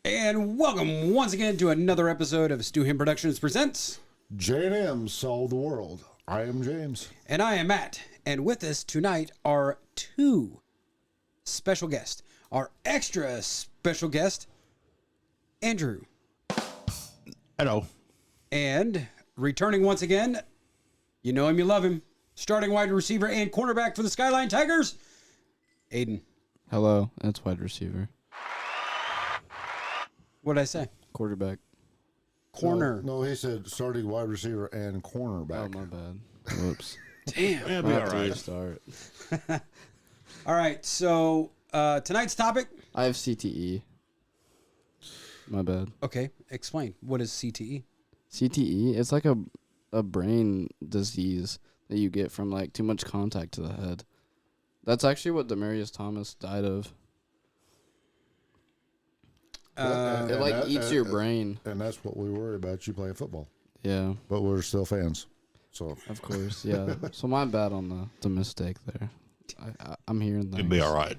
And welcome once again to another episode of Stu Him Productions Presents J&M Solve the World. I am James. And I am Matt. And with us tonight are two special guests. Our extra special guest, Andrew. Hello. And returning once again, you know him, you love him, starting wide receiver and cornerback for the Skyline Tigers, Aiden. Hello, that's wide receiver. What'd I say? Quarterback. Corner. No, he said starting wide receiver and Oh, cornerback. my bad. Whoops. Damn. It'll be all right. Restart. All right, so tonight's topic. I have CTE. My bad. Okay, explain. What is CTE? CTE, it's like a brain disease that you get from like too much contact to the head. That's actually what Demarius Thomas died of. It like eats your brain. And that's what we worry about, you playing football. Yeah, But we're still fans. So of course. Yeah. So my bad on the mistake there. I'm hearing things. It'll be all right.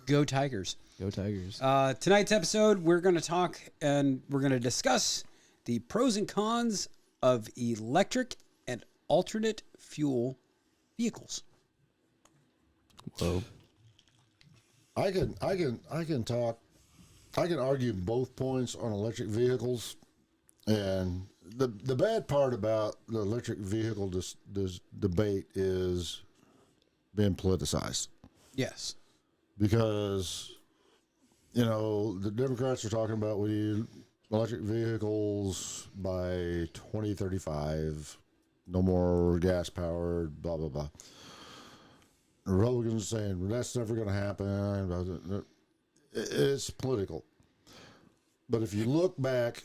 Go Tigers. Go Tigers. Tonight's episode, we're going to talk and we're going to discuss the pros and cons of electric and alternate fuel vehicles. Whoa. I can argue both points on electric vehicles, and the bad part about the electric vehicle debate is being politicized, Yes. because the Democrats are talking about we need electric vehicles by 2035, no more gas powered, blah blah blah. The Republicans saying that's never going to happen. It's political. But if you look back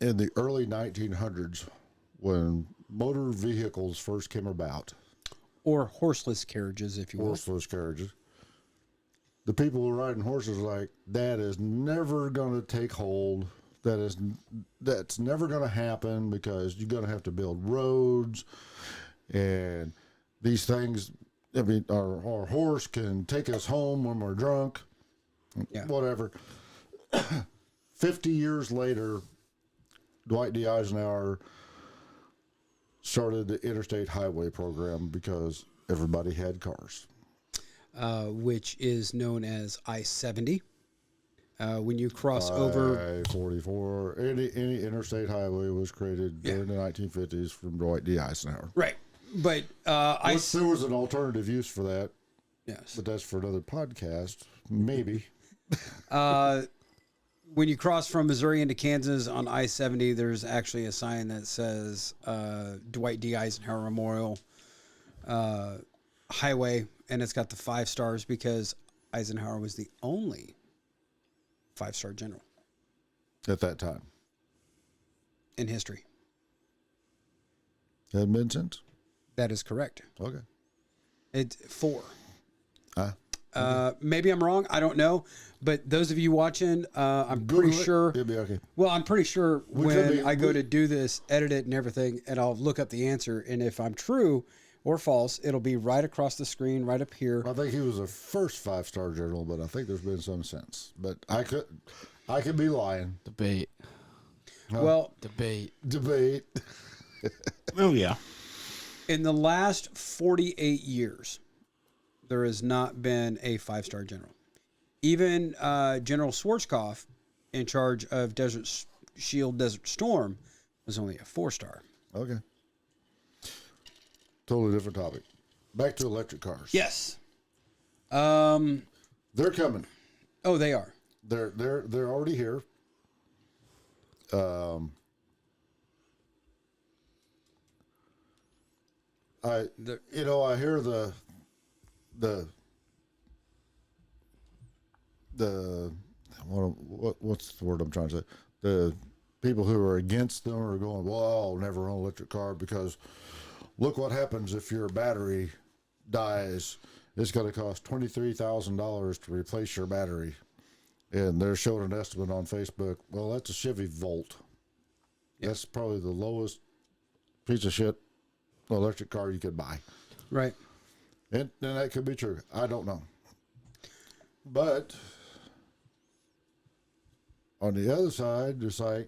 in the early 1900s, when motor vehicles first came about, Or horseless carriages, if you will. horseless carriages, the people who were riding horses were like, that is never going to take hold. That's never going to happen, because you're going to have to build roads, and these things. I mean, our horse can take us home when we're drunk. Yeah. Whatever. 50 years later, Dwight D. Eisenhower started the Interstate Highway Program because everybody had cars. Which is known as I-70. When you cross over... I-44. Any interstate highway was created during the 1950s from Dwight D. Eisenhower. Right. But There was an alternative use for that, yes. but that's for another podcast, maybe. When you cross from Missouri into Kansas on I-70, there's actually a sign that says Dwight D. Eisenhower Memorial Highway, and it's got the 5 stars because Eisenhower was the only 5-star general At that time. in history. Hadn't been since? That is correct. Okay. It's 4. Maybe I'm wrong. I don't know. But those of you watching, I'm Google pretty it. sure. It'll be okay. Well, I'm pretty sure We could when be- I go we- to do this, edit it and everything, and I'll look up the answer. And if I'm true or false, it'll be right across the screen, right up here. I think he was the first 5-star general, but I think there's been some since. But I could be lying. Debate. Well, Debate. Debate. Oh, yeah. in the last 48 years, there has not been a 5-star general. Even General Schwarzkopf, in charge of Desert Shield, Desert Storm, was only a 4-star. Okay. Totally different topic. Back to electric cars. Yes. They're coming. Oh, they are. They're already here. I hear what's the word I'm trying to say? The people who are against them are going, well, I'll never own an electric car because look what happens if your battery dies. It's going to cost $23,000 to replace your battery. and they're showing an estimate on Facebook. Well, that's a Chevy Volt. That's probably the lowest piece of shit electric car you could buy. Right. And that could be true. I don't know. But on the other side, it's like,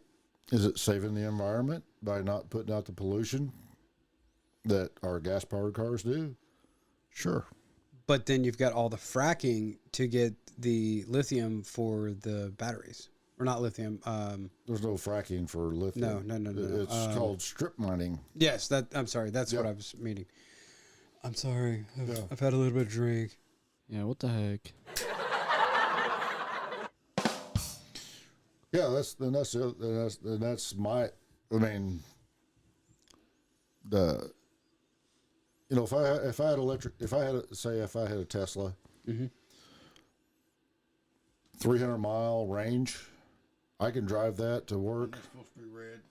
is it saving the environment by not putting out the pollution that our gas-powered cars do? Sure. But then you've got all the fracking to get the lithium for the batteries. Or not lithium. There's no fracking for lithium. No. It's called strip mining. Yes, I'm sorry. That's what I was meaning. I'm sorry. I've had a little bit of drink. Yeah, what the heck? Yeah, that's my. I mean, if I had a Tesla, 300-mile range, I can drive that to work. Supposed to be red.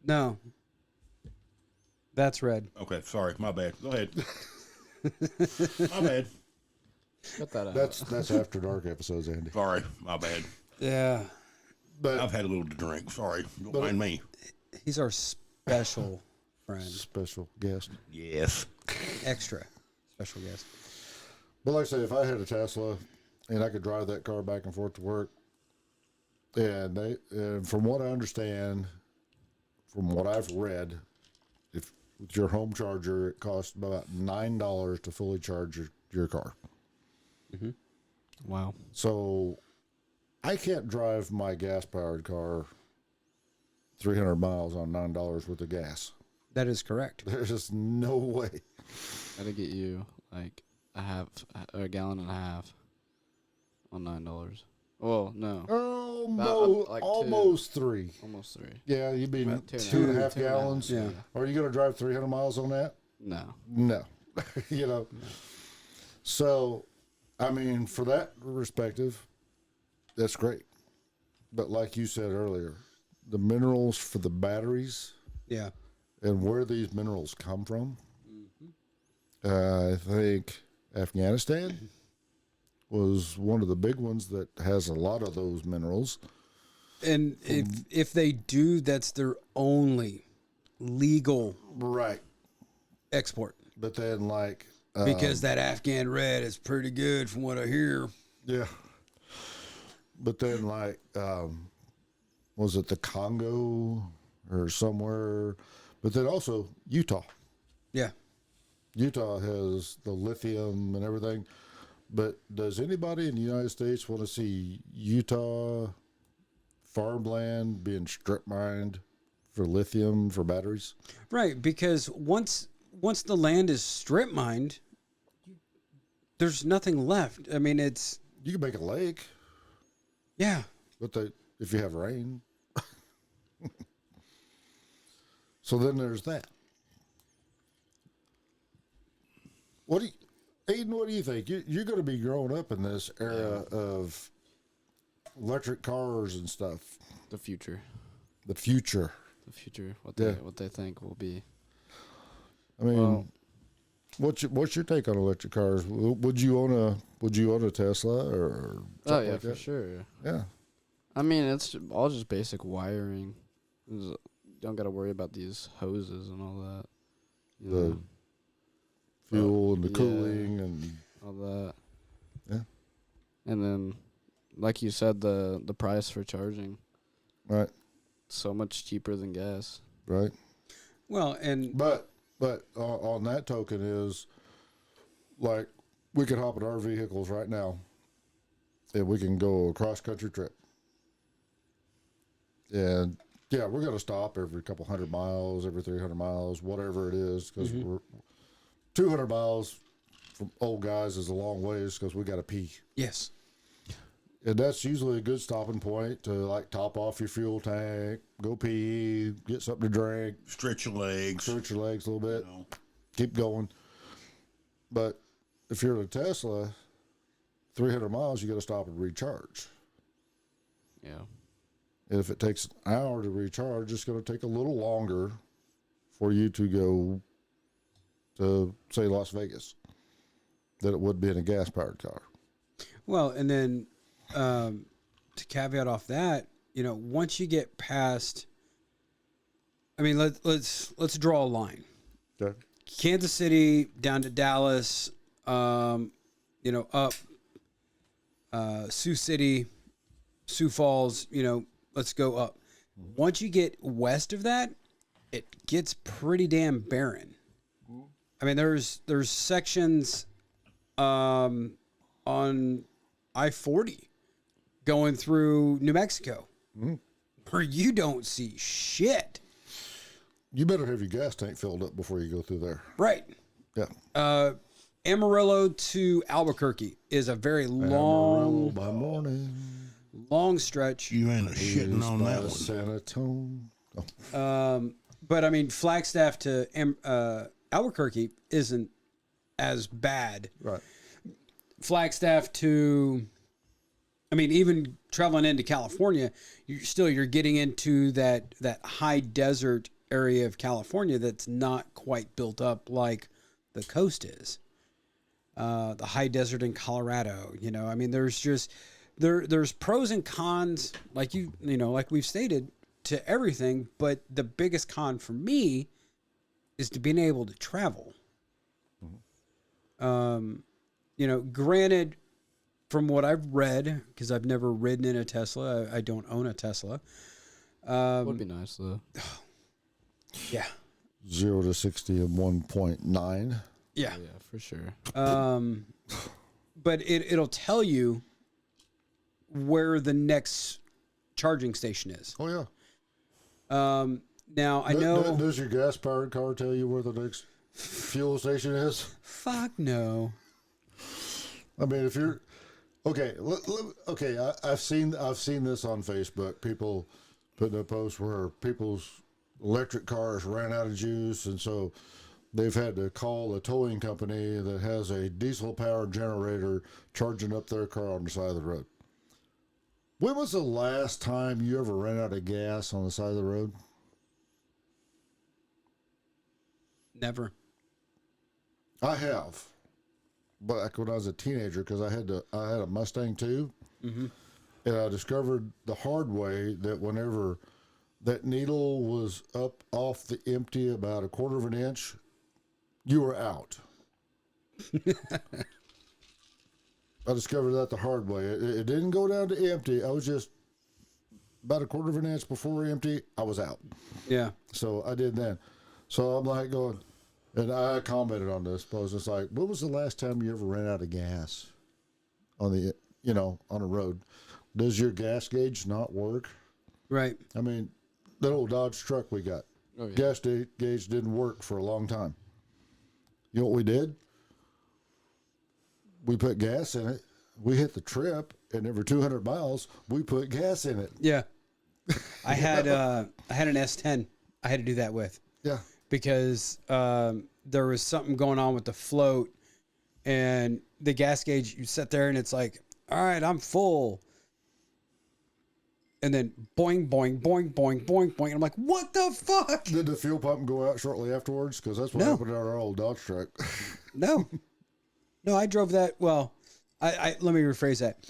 No. That's red. Okay, sorry, my bad. Go ahead. My bad. Cut that out. That's after dark episodes, Andy. Sorry, my bad. Yeah. But I've had a little to drink. Sorry, don't mind me. He's our special friend. special guest. Yes. Extra special guest. But like I say, if I had a Tesla and I could drive that car back and forth to work, and from what I understand, from what I've read, if with your home charger, it costs about $9 to fully charge your car. Wow. So I can't drive my gas-powered car 300 miles on $9 worth of gas. That is correct. There's just no way. Gotta get you like a gallon and a half on $9. Well, no, Almost three. almost 3. Yeah, you'd be About 2.5 gallons. Yeah. Are you going to drive 300 miles on that? No. No. So, I mean, for that perspective, that's great. But like you said earlier, the minerals for the batteries Yeah. and where these minerals come from, I think Afghanistan was one of the big ones that has a lot of those minerals. And if they do, that's their only legal Right. export. But then, like, Because that Afghan red is pretty good from what I hear. yeah. But then, like, was it the Congo or somewhere? But then also Utah. Yeah. Utah has the lithium and everything. But does anybody in the United States want to see Utah farmland being strip mined for lithium for batteries? Right, because once the land is strip mined, there's nothing left. I mean, it's You can make a lake, yeah. but if you have rain. So then there's that. Aiden, what do you think? You're going to be growing up in this era of electric cars and stuff. The future. The future. The future. Yeah. What they think will be. I mean, Well- what's your take on electric cars? Would you own a Tesla or? Oh something yeah, like for that? sure. Yeah. I mean, it's all just basic wiring. Don't got to worry about these hoses and all that. You The know, fuel and the yeah. cooling and all that. Yeah. And then, like you said, the price for charging right, so much cheaper than gas. right. Well, and But on that token is like we could hop in our vehicles right now and we can go a cross country trip. And yeah, we're going to stop every couple 100 miles, every 300 miles, whatever it is, because we're 200 miles from old guys is a long ways because we got to pee. yes. And that's usually a good stopping point to like top off your fuel tank, go pee, get something to drink, Stretch your legs. stretch your legs a little bit, You know. keep going. But if you're in a Tesla, 300 miles, you got to stop and recharge. Yeah. And if it takes an hour to recharge, it's going to take a little longer for you to go to, say, Las Vegas than it would be in a gas-powered car. Well, and then to caveat off that, once you get past, I mean, let's draw a line. Okay. Kansas City down to Dallas, up Sioux City, Sioux Falls, let's go up. Once you get west of that, it gets pretty damn barren. I mean, there's sections on I-40 going through New Mexico where you don't see shit. You better have your gas tank filled up before you go through there. Right. Yeah. Amarillo to Albuquerque is a very Amarillo by morning. long stretch. You ain't shitting on that one. San Antonio. But I mean, Flagstaff to Albuquerque isn't as bad. Right. Flagstaff to, I mean, even traveling into California, you're getting into that high desert area of California that's not quite built up like the coast is. The high desert in Colorado, I mean, there's just there's pros and cons, like like we've stated, to everything. But the biggest con for me is to being able to travel. Granted, from what I've read, because I've never ridden in a Tesla, I don't own a Tesla. Would be nice though. Yeah. 0 to 60 in 1.9. Yeah. Yeah, for sure. But it'll tell you where the next charging station is. Oh, yeah. Now, I know... Does your gas-powered car tell you where the next fuel station is? Fuck no. I mean, if you're... Okay, I've seen this on Facebook. People putting a post where people's electric cars ran out of juice, and so they've had to call a towing company that has a diesel-powered generator charging up their car on the side of the road. When was the last time you ever ran out of gas on the side of the road? Never. I have. Back when I was a teenager, because I had a Mustang too, and I discovered the hard way that whenever that needle was up off the empty about 1/4 of an inch, you were out. I discovered that the hard way. It didn't go down to empty. I was just about 1/4 of an inch before empty. I was out. Yeah. So I did that. So I'm like going, and I commented on this post. It's like, when was the last time you ever ran out of gas on the, on a road? Does your gas gauge not work? Right. I mean, that old Dodge truck we got, Oh, yeah. gas gauge didn't work for a long time. You know what we did? We put gas in it. We hit the trip, and every 200 miles, we put gas in it. Yeah. I had an S10 I had to do that with. Yeah. Because there was something going on with the float, and the gas gauge, you sit there and it's like, all right, I'm full. And then boing, boing, boing, boing, boing, boing. I'm like, what the fuck? Did the fuel pump go out shortly afterwards? Because that's what No. happened to our old Dodge truck. No. No, I drove that. Well, I let me rephrase that.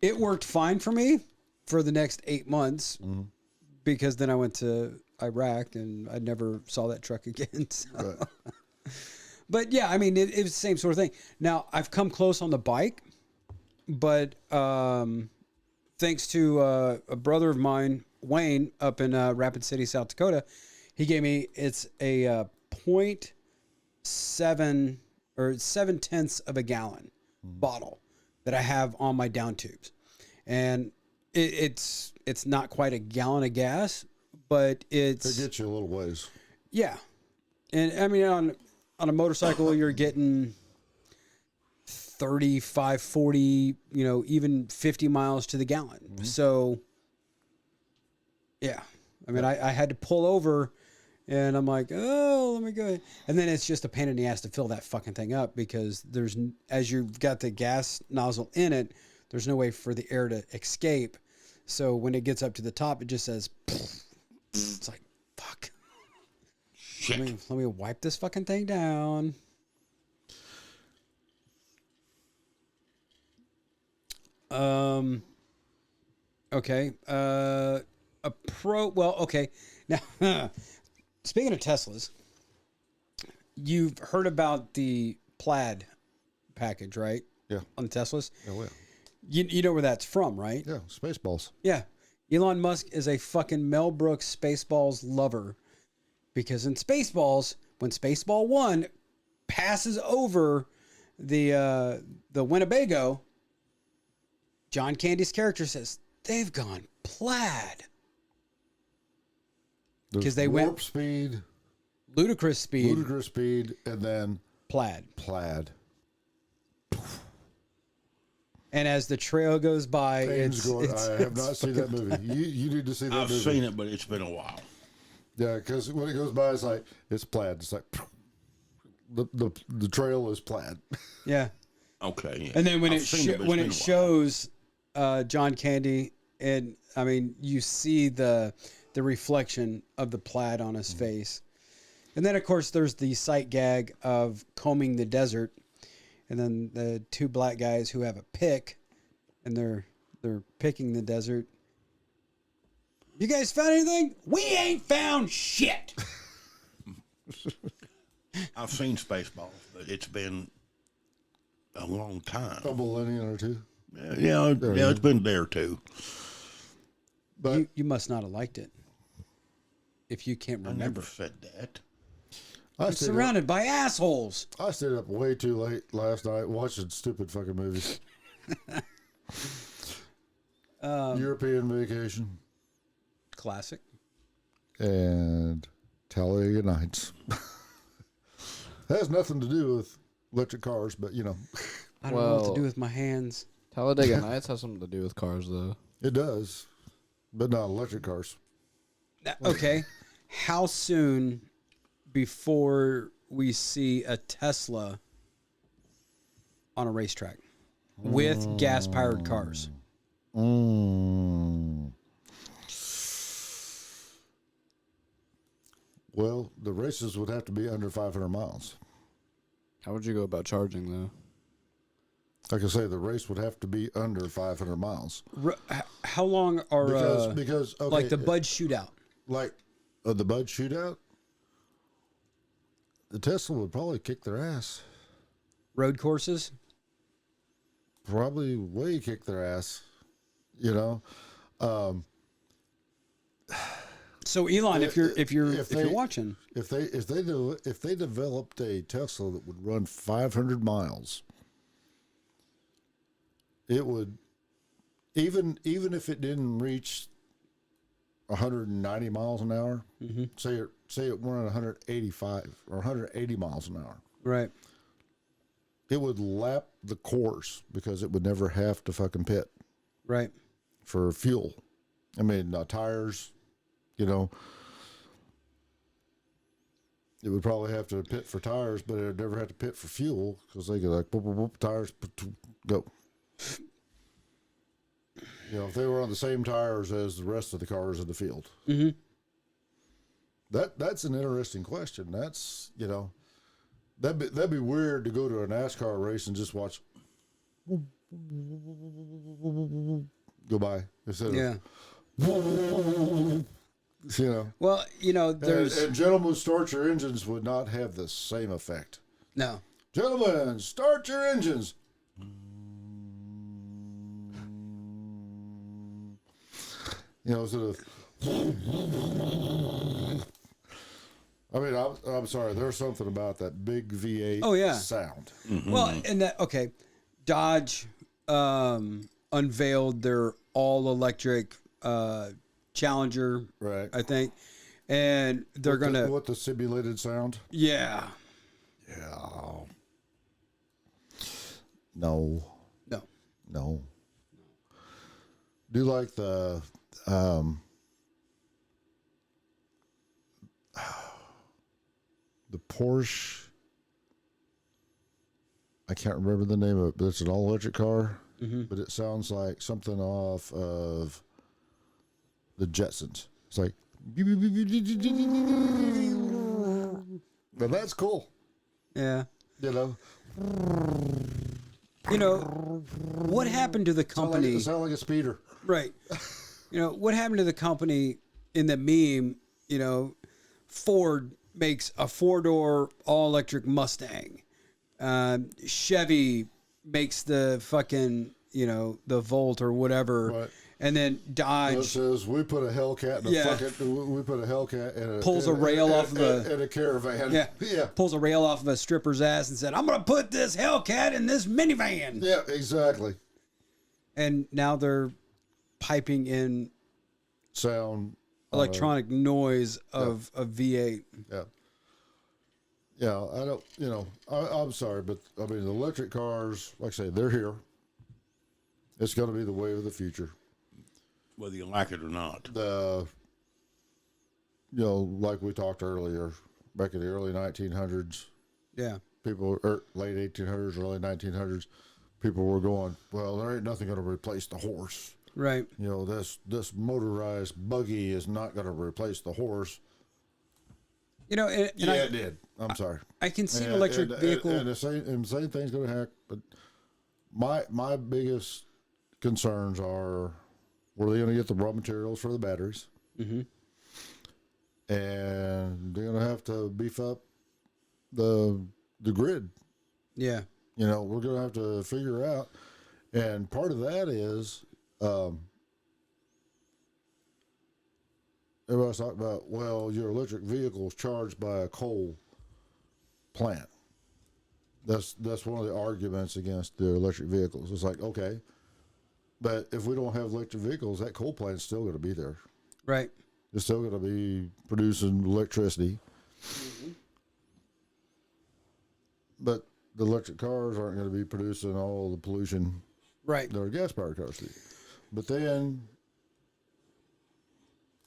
It worked fine for me for the next 8 months because then I went to Iraq and I never saw that truck again. So. Right. But yeah, I mean, it was the same sort of thing. Now, I've come close on the bike, but thanks to a brother of mine, Wayne, up in Rapid City, South Dakota, he gave me, it's a 0.7 or 7/10 of a gallon bottle that I have on my down tubes. And it's not quite a gallon of gas, but It gets you a little ways. yeah. And I mean, on a motorcycle, you're getting 35, 40, even 50 miles to the gallon. So, yeah. I mean, I had to pull over and I'm like, oh, let me go. And then it's just a pain in the ass to fill that fucking thing up because as you've got the gas nozzle in it, there's no way for the air to escape. So when it gets up to the top, it just says, it's like, fuck. Shit. Let me wipe this fucking thing down. Okay. A Pro. Well, okay. Now, speaking of Teslas, you've heard about the Plaid package, right? Yeah. On Teslas. Oh, yeah. You know where that's from, right? Yeah. Spaceballs. Yeah. Elon Musk is a fucking Mel Brooks Spaceballs lover because in Spaceballs, when Spaceball 1 passes over the Winnebago, John Candy's character says, they've gone plaid. There's 'Cause they warp went- speed, Ludicrous speed, ludicrous speed, and then plaid. plaid. And as the trail goes by, Pain's going, I have it's not seen that fucking- movie. You need to see that I've movie. seen it, but it's been a while. Yeah, because when it goes by, it's like it's plaid. It's like the trail is plaid. Yeah. Okay. Yeah. And then when I've it seen but it's when been it a while. shows John Candy, and I mean you see the reflection of the plaid on his face, and then of course there's the sight gag of combing the desert, and then the two black guys who have a pick, and they're picking the desert. You guys found anything? We ain't found shit. I've seen Spaceballs, but it's been a long time. A millennium or two. Yeah, it's been there too. But You must not have liked it. If you can't I remember, never said that. I you're stayed, up, surrounded by assholes. I stayed up way too late last night watching stupid fucking movies. European Vacation Classic. and Talladega Nights. Has nothing to do with electric cars, but you know, I don't know what Well- to do with my hands. Talladega Nights has something to do with cars, though. it does. But not electric cars. Okay. How soon before we see a Tesla on a racetrack with gas powered cars? Well, the races would have to be under 500 miles. How would you go about charging, though? Like I say, the race would have to be under 500 miles. How long are Because okay, like the Bud shootout? like the Bud shootout, the Tesla would probably kick their ass. Road courses? Probably way kick their ass. You know, So Elon, if you're they- watching, if they developed a Tesla that would run 500 miles, it would even if it didn't reach 190 miles an hour. Say it went 185 or 180 miles an hour. right? It would lap the course because it would never have to fucking pit Right. for fuel. I mean, tires, you know. It would probably have to pit for tires, but it would never have to pit for fuel because they could like boop, boop, boop, tires, go. You know, if they were on the same tires as the rest of the cars in the field. Mm-hmm. That's an interesting question. That's, you know, that'd be weird to go to a NASCAR race and just watch go by instead of Yeah. you know. Well, there's And gentlemen, start your engines would not have the same effect. no. Gentlemen, start your engines. You know, sort of. I mean, I'm sorry. There's something about that big V8 Oh, yeah. sound. Well, and that okay, Dodge unveiled their all electric Challenger, Right. I think, and they're gonna What the simulated sound? yeah Yeah. No. no Do you like the Porsche? I can't remember the name of it, but it's an all electric car. But it sounds like something off of the Jetsons. It's like, but that's cool. yeah. You know, What happened to the company? It sounds like a speeder. Right. You know, what happened to the company in the meme? You know, Ford makes a 4-door all-electric Mustang. Chevy makes the fucking, you know, the Volt or whatever. Right. And then It Dodge says we put a Hellcat in a Yeah. fucking. We put a Hellcat in a Pulls a rail off of a- in a caravan. yeah, yeah, pulls a rail off of a stripper's ass and said, I'm going to put this Hellcat in this minivan. yeah, exactly. And now they're piping in Sound. electronic noise of a V8. Yeah. Yeah, I don't. You know, I'm sorry, but I mean, the electric cars, like I say, they're here. It's going to be the wave of the future. Whether you like it or not. The, you know, like we talked earlier, back in the early 1900s, Yeah. people, or late 1800s, early 1900s, people were going, well, there ain't nothing going to replace the horse. Right. You know, this motorized buggy is not going to replace the horse. You know, and Yeah, I, it did. I'm sorry. I can see an And- electric and- vehicle. and the same thing's going to happen. But my biggest concerns are, where are they going to get the raw materials for the batteries? Mm-hmm. And they're going to have to beef up the grid. Yeah. You know, we're going to have to figure out, and part of that is, everybody's talking about, well, your electric vehicle is charged by a coal plant. That's one of the arguments against the electric vehicles. It's like, okay, but if we don't have electric vehicles, that coal plant's still going to be there. Right. It's still going to be producing electricity. But the electric cars aren't going to be producing all the pollution Right. that our gas-powered cars do. But then,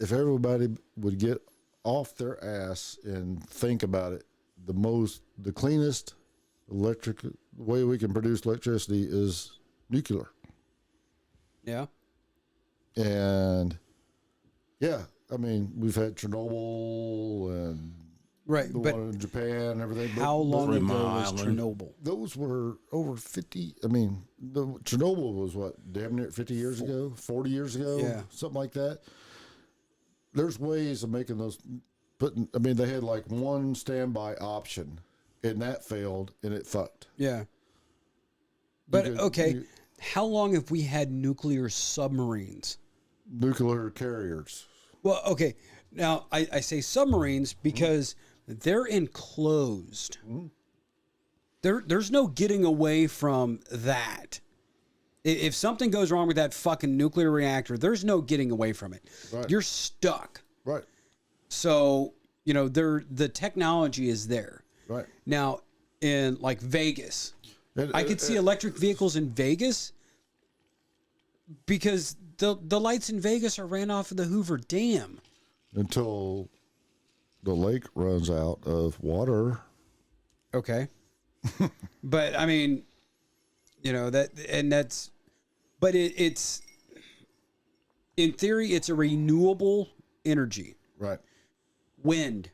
if everybody would get off their ass and think about it, the cleanest electric way we can produce electricity is nuclear. Yeah. And yeah, I mean, we've had Chernobyl and Right. the But one in Japan and everything. but how long Three ago Mile was Island. Chernobyl? those were over 50. I mean, Chernobyl was what, damn near 50 years ago, 40 years ago, Yeah. something like that. There's ways of making those. I mean, they had like one standby option, and that failed, and it fucked. Yeah. But could- okay, you- how long have we had nuclear submarines? Nuclear carriers. Well, okay. Now I say submarines because they're enclosed. There's no getting away from that. If something goes wrong with that fucking nuclear reactor, there's no getting away from it. Right. You're stuck. Right. So, you know, the technology is there. Right. Now, in like Vegas, And- I could see electric vehicles in Vegas because the lights in Vegas are ran off of the Hoover Dam. until the lake runs out of water. Okay. But I mean, you know, but it's in theory, it's a renewable energy. Right. Wind,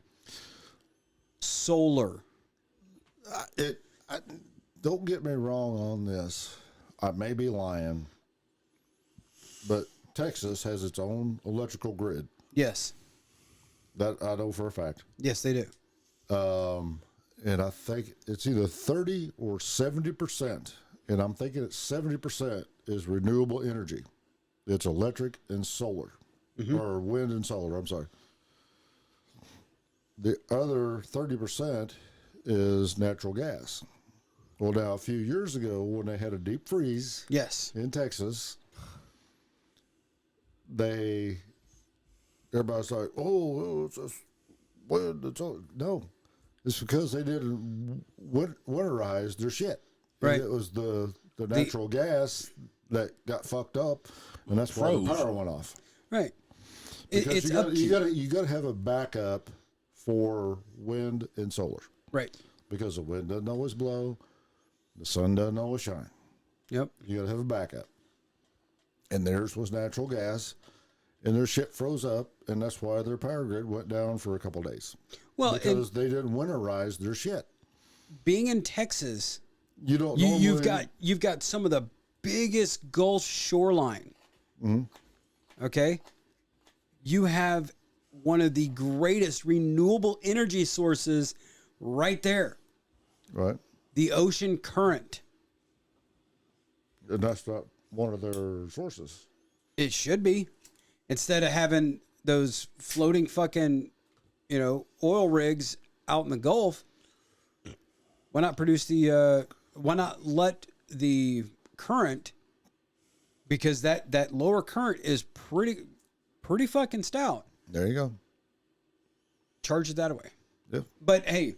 solar. Don't get me wrong on this. I may be lying, but Texas has its own electrical grid. Yes. That I know for a fact. Yes, they do. And I think it's either 30 or 70%. And I'm thinking it's 70% is renewable energy. It's electric and solar, or wind and solar. I'm sorry. The other 30% is natural gas. Well, now, a few years ago, when they had a deep freeze Yes. in Texas, everybody's like, oh, it's just wind. It's all. No, it's because they didn't winterize their shit. And Right. it was the natural gas that got fucked up, and that's why the Froze. power went off. Right. Because It's up to you got to have a backup for wind and solar, Right. because the wind doesn't always blow, the sun doesn't always shine. Yep. You got to have a backup. And theirs was natural gas, and their shit froze up, and that's why their power grid went down for a couple days, Well, because they didn't winterize their shit. being in Texas, You don't. you've normally- got some of the biggest Gulf shoreline. Okay. You have one of the greatest renewable energy sources right there, Right. the ocean current. And that's not one of their sources. It should be. Instead of having those floating fucking, oil rigs out in the Gulf, why not why not let the current, because that lower current is pretty fucking stout. There you go. Charge it that way. Yep. But hey,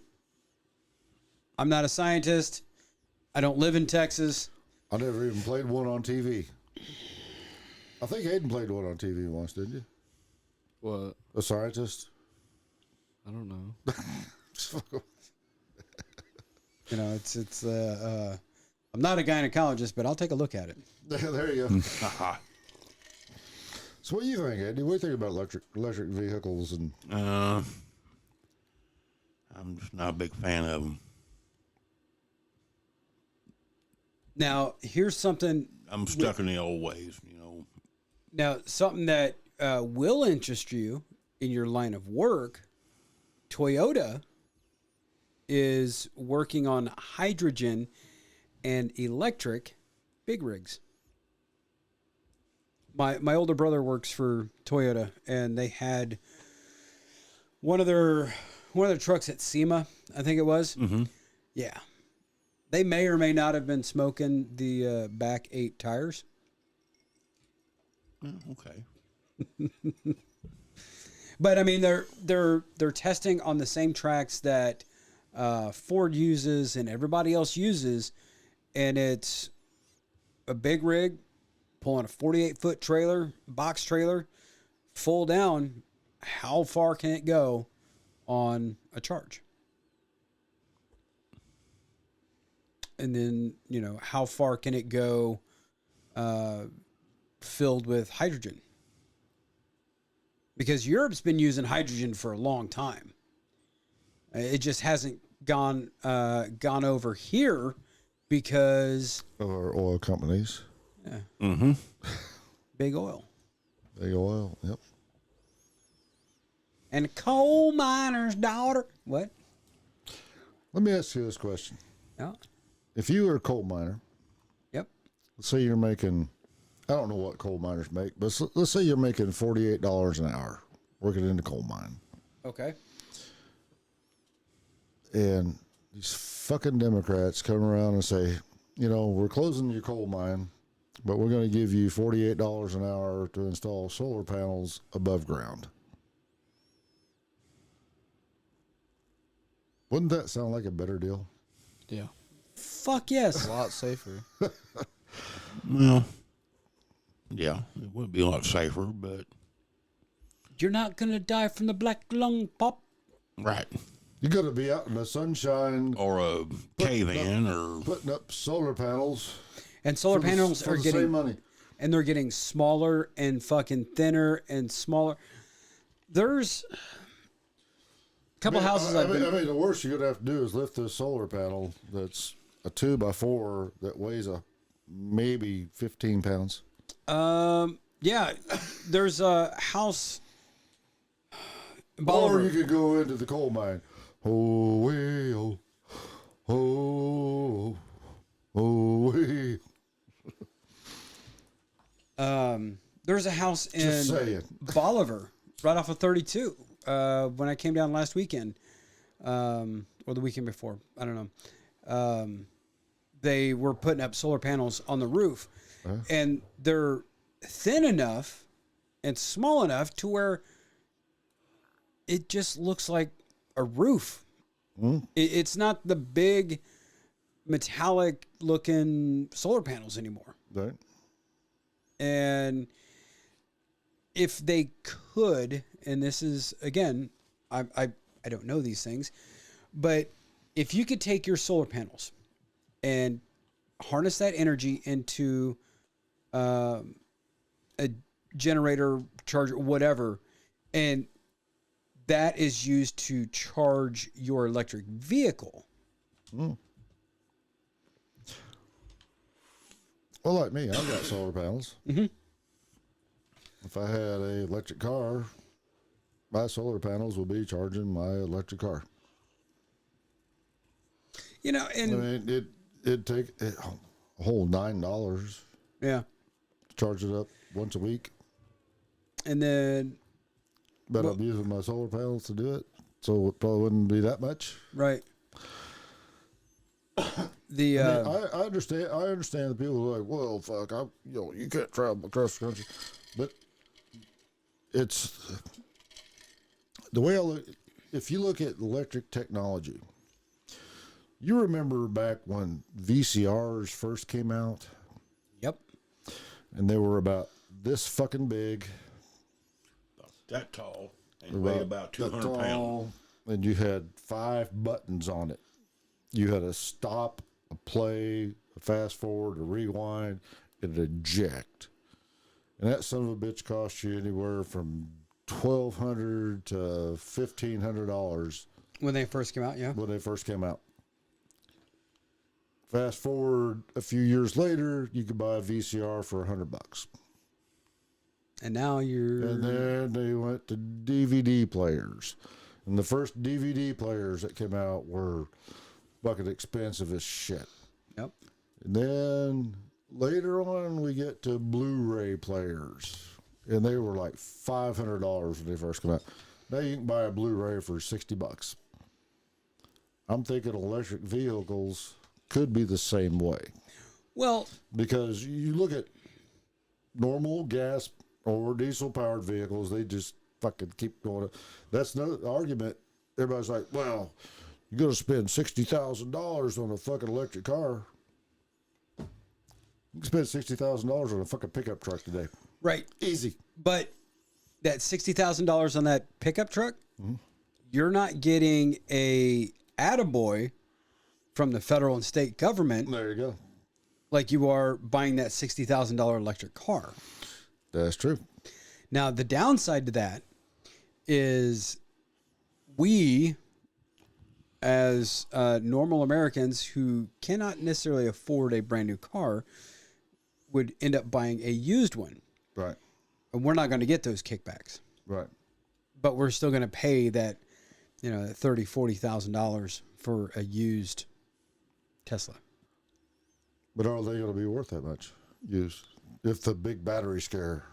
I'm not a scientist. I don't live in Texas. I never even played one on TV. I think Hayden played one on TV once, didn't you? What? A scientist? I don't know. It's I'm not a gynecologist, but I'll take a look at it. There you go. So what do you think, Andy? What do you think about electric vehicles? And I'm just not a big fan of them. Now, here's something. I'm stuck in the old ways, Now, something that will interest you in your line of work. Toyota is working on hydrogen and electric big rigs. My older brother works for Toyota, and they had one of their trucks at SEMA, I think it was. Mm-hmm. Yeah, they may or may not have been smoking the back 8 tires. Okay. But I mean, they're testing on the same tracks that Ford uses and everybody else uses, and it's a big rig pulling a 48-foot trailer, box trailer, full down. How far can it go on a charge? And then, how far can it go filled with hydrogen? Because Europe's been using hydrogen for a long time. It just hasn't gone over here because of our oil companies. Mm-hmm. big oil Big oil. Yep. and coal miner's daughter. What? Let me ask you this question. Yeah. If you were a coal miner, Yep. let's say you're making, I don't know what coal miners make, but let's say you're making $48 an hour working in the coal mine. Okay. And these fucking Democrats come around and say, we're closing your coal mine, but we're going to give you $48 an hour to install solar panels above ground. Wouldn't that sound like a better deal? Yeah. Fuck yes. A lot safer. Well, yeah, it would be a lot safer, but You're not gonna die from the black lung pop. right. You got to be out in the sunshine Or a cave-in, or putting up solar panels. And solar panels for are the getting same money. and they're getting smaller and fucking thinner and smaller. There's a couple houses I I've mean, been. the worst you're gonna have to do is lift this solar panel that's a 2x4 that weighs maybe 15 pounds. Yeah, there's a house. Or Bolivar. you could go into the coal mine. Oh, way, oh, oh, oh, way. There's a house Just in saying. Bolivar, right off of 32. When I came down last weekend, or the weekend before, I don't know. They were putting up solar panels on the roof, and they're thin enough and small enough to where it just looks like a roof. It's not the big metallic looking solar panels anymore. Right. And if they could, and this is again, I don't know these things, but if you could take your solar panels and harness that energy into a generator, charger, whatever, and that is used to charge your electric vehicle. Well, like me, I've got solar panels. If I had a electric car, my solar panels would be charging my electric car. You know, I and mean, it'd take a whole $9 yeah, to charge it up once a week. and then But Well- I'm using my solar panels to do it, so it probably wouldn't be that much. right. The I mean, I understand. I understand the people who are like, well, fuck, you can't travel across the country, but it's the way I look. If you look at electric technology, you remember back when VCRs first came out, yep. and they were about this fucking big, That tall and weighed about that 200 pounds. tall, and you had 5 buttons on it. You had a stop, a play, a fast forward, a rewind, and an eject. And that son of a bitch cost you anywhere from $1,200 to $1,500 When they first came out, yeah. when they first came out. Fast forward a few years later, you could buy a VCR for $100. And now you're And then they went to DVD players. And the first DVD players that came out were fucking expensive as shit. yep. And then later on, we get to Blu-ray players. And they were like $500 when they first came out. Now you can buy a Blu-ray for $60. I'm thinking electric vehicles could be the same way. Well, Because you look at normal gas or diesel powered vehicles, they just fucking keep going up. That's no argument. Everybody's like, well, you're going to spend $60,000 on a fucking electric car. You can spend $60,000 on a fucking pickup truck today. right. Easy. But that $60,000 on that pickup truck, you're not getting a attaboy from the federal and state government There you go. like you are buying that $60,000 electric car. That's true. Now, the downside to that is we, as normal Americans who cannot necessarily afford a brand new car, would end up buying a used one. Right. And we're not going to get those kickbacks, Right. but we're still going to pay that, you know, $30,000-$40,000 for a used Tesla. But are they going to be worth that much used? If the big battery scare,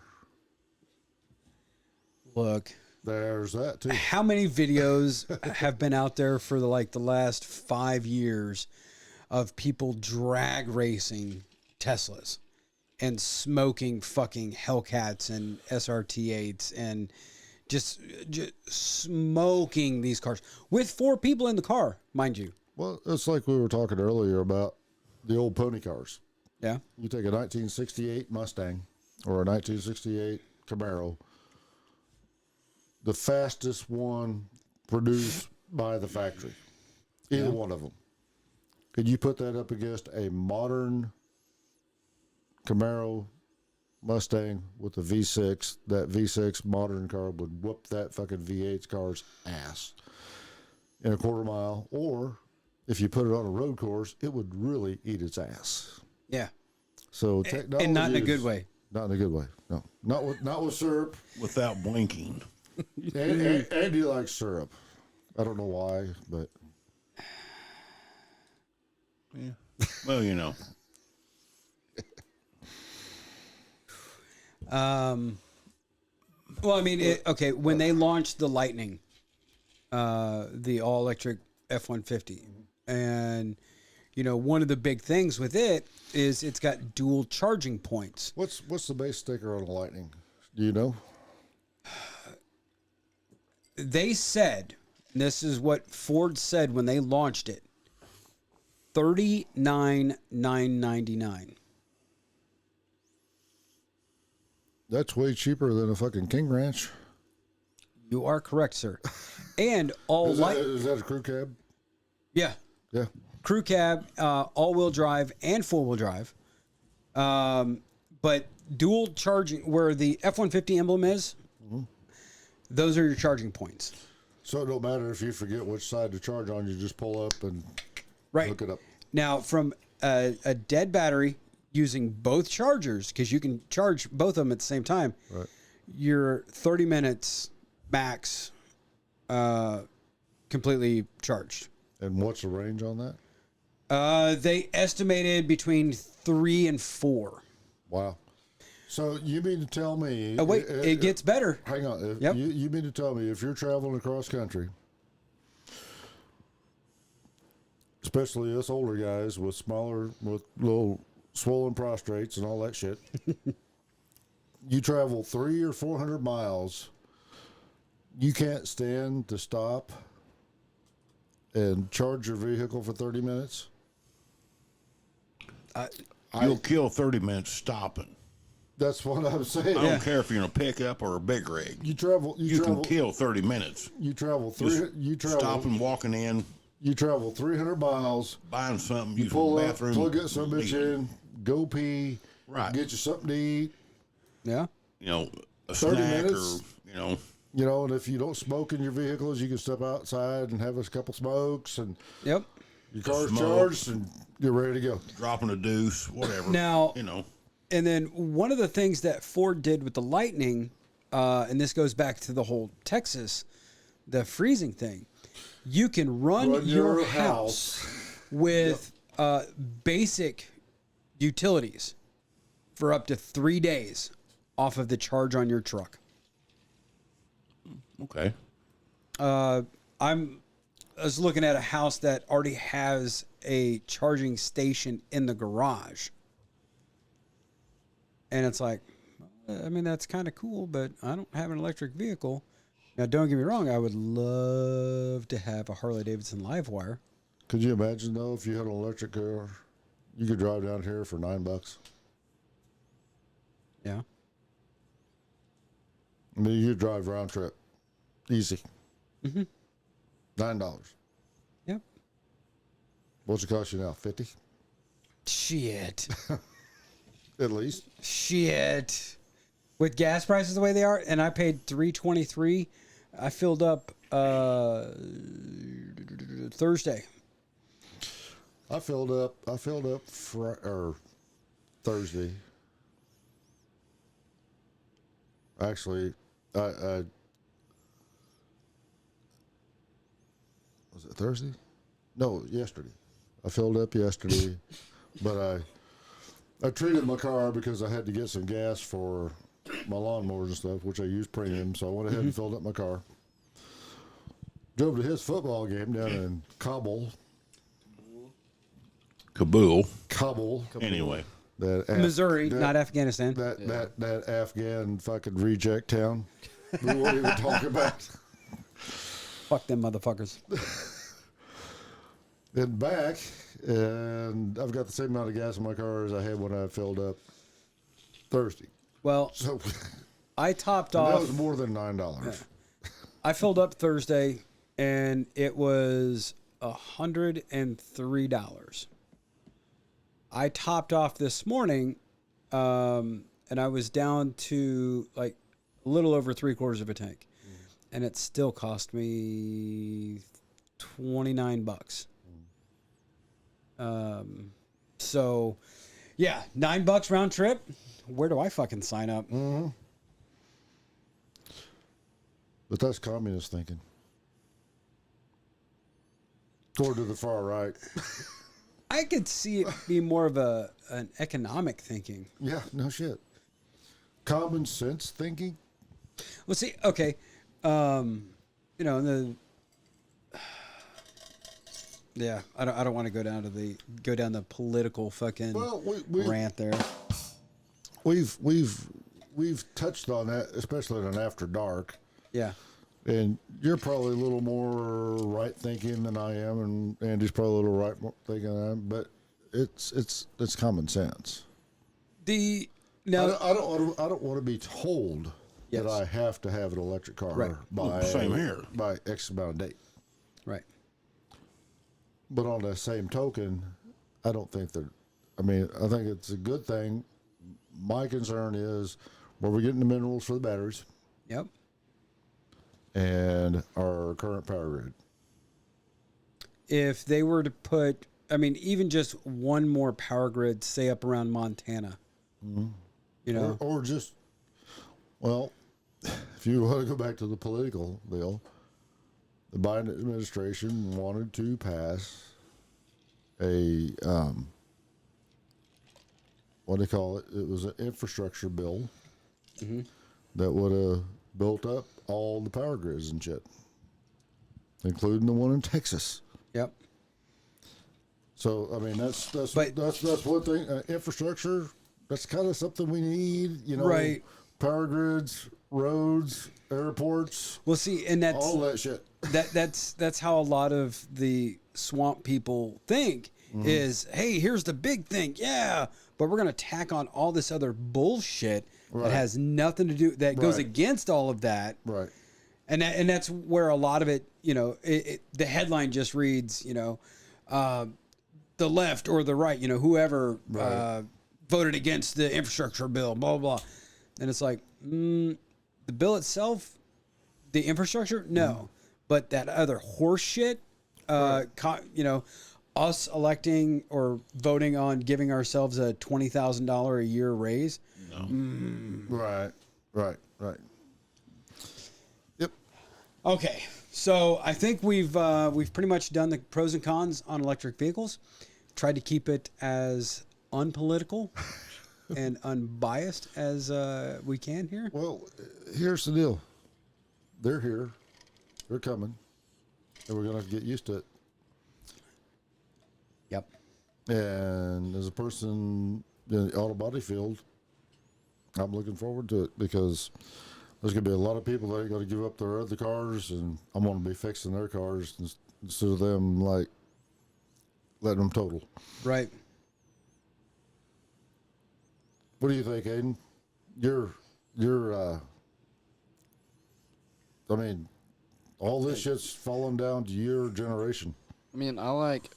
Look, there's that too. how many videos have been out there for the last 5 years of people drag racing Teslas and smoking fucking Hellcats and SRT8s and just smoking these cars with 4 people in the car, mind you. Well, it's like we were talking earlier about the old pony cars. Yeah. You take a 1968 Mustang or a 1968 Camaro, the fastest one produced by the factory, either one of them. Could you put that up against a modern Camaro Mustang with a V6? That V6 modern car would whoop that fucking V8 car's ass in a quarter mile, or if you put it on a road course, it would really eat its ass. Yeah. So technology, And not in a is- good way. Not in a good way. No, not with syrup. Without blinking. Andy likes syrup. I don't know why, but Yeah. Well, you know. Well, I mean, okay, when they launched the Lightning, the all electric F-150, and you know, one of the big things with it is it's got dual charging points. what's the base sticker on a Lightning? Do you know? They said, and this is what Ford said when they launched it, $39,999. That's way cheaper than a fucking King Ranch. You are correct, sir. And all Is that, light, is that a crew cab? yeah, Yeah. crew cab, all-wheel drive, and four-wheel drive. But dual charging, where the F-150 emblem is, those are your charging points. So it don't matter if you forget which side to charge on. You just pull up and Right. hook it up. Now, from a dead battery using both chargers, because you can charge both of them at the same time, Right. you're 30 minutes max, completely charged. And what's the range on that? They estimated between 3 and 4. Wow. So you mean to tell me? Oh wait, it gets better. Hang on. Yep. You mean to tell me if you're traveling across country, especially us older guys with little swollen prostrates and all that shit, you travel 300 or 400 miles, you can't stand to stop and charge your vehicle for 30 minutes? You'll kill 30 minutes stopping. That's what I'm saying. I don't care if you're in a pickup or a big rig. You travel. You can kill 30 minutes. You travel Just You travel. stopping, walking in, You travel 300 miles. buying something, You using pull the up, bathroom. plug it some bitch in, go pee, Right. get you something to eat. Yeah. You know, a 30 snack minutes. or, you know, You know, and if you don't smoke in your vehicles, you can step outside and have a couple smokes, and Yep. your car's Smoke. charged, and you're ready to go. dropping a deuce, whatever. Now- you know, And then one of the things that Ford did with the Lightning, and this goes back to the whole Texas, the freezing thing. You can run your house with basic utilities for up to 3 days off of the charge on your truck. okay. I was looking at a house that already has a charging station in the garage. And it's like, I mean, that's kind of cool, but I don't have an electric vehicle. Now, don't get me wrong. I would love to have a Harley Davidson Livewire. Could you imagine though if you had an electric car, you could drive down here for $9? Yeah. I mean, you could drive round trip, easy. $9. Yep. What's it cost you now? 50 Shit. at least. Shit. With gas prices the way they are, and I paid $3.23. I filled up Thursday. I filled up Thursday. Actually, I was it Thursday? No, yesterday. I filled up yesterday, but I treated my car because I had to get some gas for my lawnmowers and stuff, which I use premium. So I went ahead and filled up my car. Drove to his football game down in Kabul. Kabul. That Anyway, Missouri, not Afghanistan. That Afghan fucking reject town. We won't even talk about. Fuck them motherfuckers. Then back, and I've got the same amount of gas in my car as I had when I filled up Thursday. Well, So I topped that off. was more than $9. I filled up Thursday, and it was $103. I topped off this morning, and I was down to like a little over 3/4 of a tank, and it still cost me $29. So, yeah, $9 round trip. Where do I fucking sign up? But that's communist thinking. Toward to the far right. I could see it be more of an economic thinking. Yeah, no shit. Common sense thinking. Well, see, okay, you know, yeah, I don't want to go down the political fucking Well, we rant there. we've touched on that, especially in an After Dark. Yeah, And you're probably a little more right thinking than I am, and Andy's probably a little right thinking than I am. But it's common sense. I I don't want to be told Yes. that I have to have an electric car Right. by Same here. by X amount of date. right. But on the same token, I don't think that. I mean, I think it's a good thing. My concern is where we're getting the minerals for the batteries Yep. and our current power grid. If they were to put, I mean, even just one more power grid, say up around Montana, you know, Or just, well, if you want to go back to the political deal, the Biden administration wanted to pass a what do they call it? It was an infrastructure bill that would have built up all the power grids and shit, including the one in Texas. Yep. So I mean, that's But- that's one thing. Infrastructure. That's kind of something we need. You know, Right. Power grids, roads, airports, Well, see, and that's all that shit. that's how a lot of the swamp people think is, hey, here's the big thing, yeah, but we're gonna tack on all this other bullshit Right. that has nothing to do that goes Right. against all of that, Right. and that's where a lot of it, you know, the headline just reads, you know, the left or the right, you know, whoever voted against the infrastructure bill, blah blah blah, and it's like the bill itself. The infrastructure, no, but that other horse shit, you know, us electing or voting on giving ourselves a $20,000 a year raise. Right. Right. Right. Yep. Okay, so I think we've pretty much done the pros and cons on electric vehicles. Tried to keep it as unpolitical and unbiased as we can here. Well, here's the deal. They're here. They're coming. And we're going to have to get used to it. Yep. And as a person in the auto body field, I'm looking forward to it because there's going to be a lot of people that ain't going to give up their other cars, and I'm going to be fixing their cars instead of them, like, letting them total. Right. What do you think, Aiden? I mean, all this shit's falling down to your generation. I mean, I like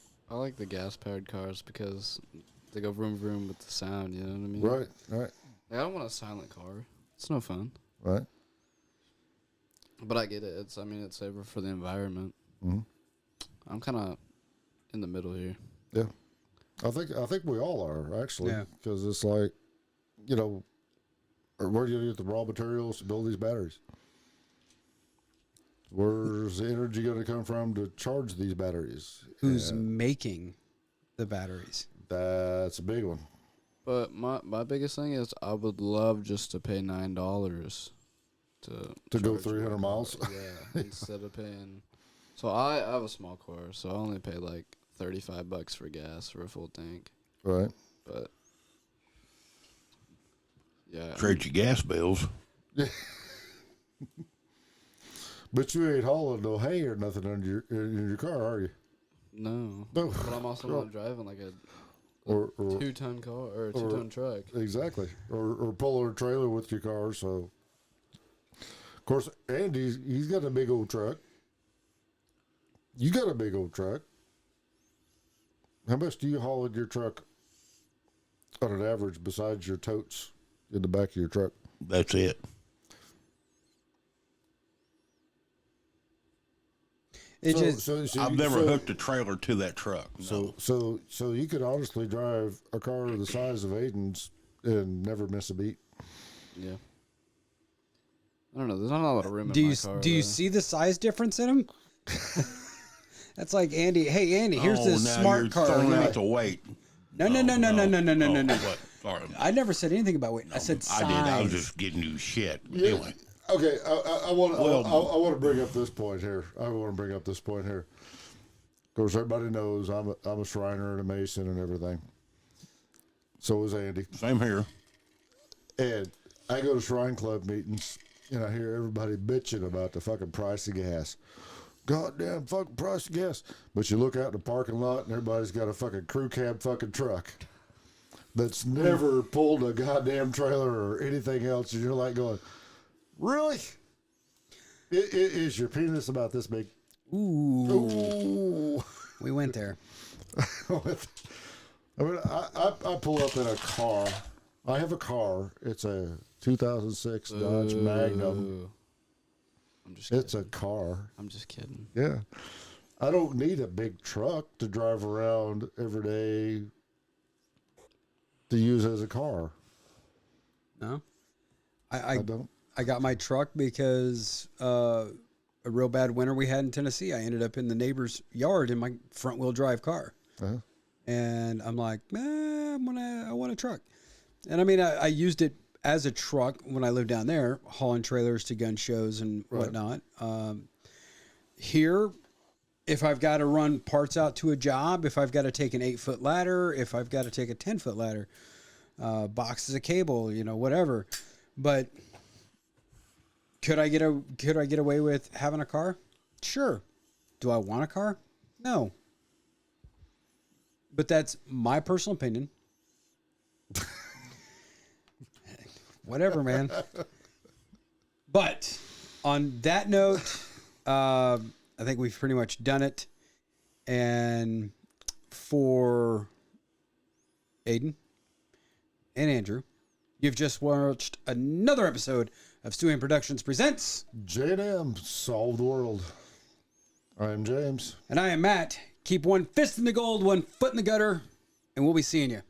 the gas powered cars because they go vroom vroom with the sound. You know what I mean? Right, right, Like, I don't want a silent car. It's no fun. right. But I get it. It's safer for the environment. Mhm. I'm kind of in the middle here. Yeah, I think we all are actually, Yeah. because it's like, you know, where do you get the raw materials to build these batteries? Where's the energy going to come from to charge these batteries? Who's And making the batteries? that's a big one. But my biggest thing is I would love just to pay $9 to go charge 300 my miles? car. Yeah, instead of paying. So I have a small car, so I only pay like $35 for gas for a full tank. Right. But yeah, Trade your gas bills. But you ain't hauling no hay or nothing in your car, are you? no. No. But I'm also not driving like a Or 2-ton car or a 2-ton truck. exactly, or pull a trailer with your car. So, of course, Andy's he's got a big old truck. You got a big old truck. How much do you haul in your truck on an average, besides your totes in the back of your truck? That's it. It just so I've never hooked a trailer to that truck. No. So you could honestly drive a car the size of Aiden's and never miss a beat. Yeah. I don't know. There's not a lot of room do in you my car. do you though. see the size difference in them? That's like Andy. Hey Andy, here's Oh, this now smart you're car. throwing Give me- out the weight. No, no, no, no, no, no, no, no, no, no. What? Sorry. I never said anything about weight. I said size. I did. I was just getting you shit. Anyway, Okay, I want Well- I want to bring up this point here. Of course, everybody knows I'm a Shriner and a Mason and everything. So is Andy. same here. And I go to Shrine Club meetings, and I hear everybody bitching about the fucking price of gas. Goddamn fucking price of gas. But you look out in the parking lot, and everybody's got a fucking crew cab fucking truck that's never pulled a goddamn trailer or anything else. And you're like going, really? Is your penis about this big? Ooh, Ooh. we went there. I mean, I pull up in a car. I have a car. It's a 2006 Dodge Magnum. Ooh. I'm just kidding. It's a car. I'm just kidding. Yeah. I don't need a big truck to drive around every day to use as a car. No, I don't. I got my truck because a real bad winter we had in Tennessee. I ended up in the neighbor's yard in my front wheel drive car. Uh-huh. And I'm like, I want a truck. And I mean, I used it as a truck when I lived down there, hauling trailers to gun shows and whatnot. Here, if I've got to run parts out to a job, if I've got to take an 8-foot ladder, if I've got to take a 10-foot ladder, boxes of cable, whatever. But could I get away with having a car? Sure. Do I want a car? No. But that's my personal opinion. Whatever, man. But on that note, I think we've pretty much done it. And for Aiden and Andrew, you've just watched another episode of Stewie Productions Presents J&M, solve the world. I'm James. And I am Matt. Keep one fist in the gold, one foot in the gutter, and we'll be seeing you.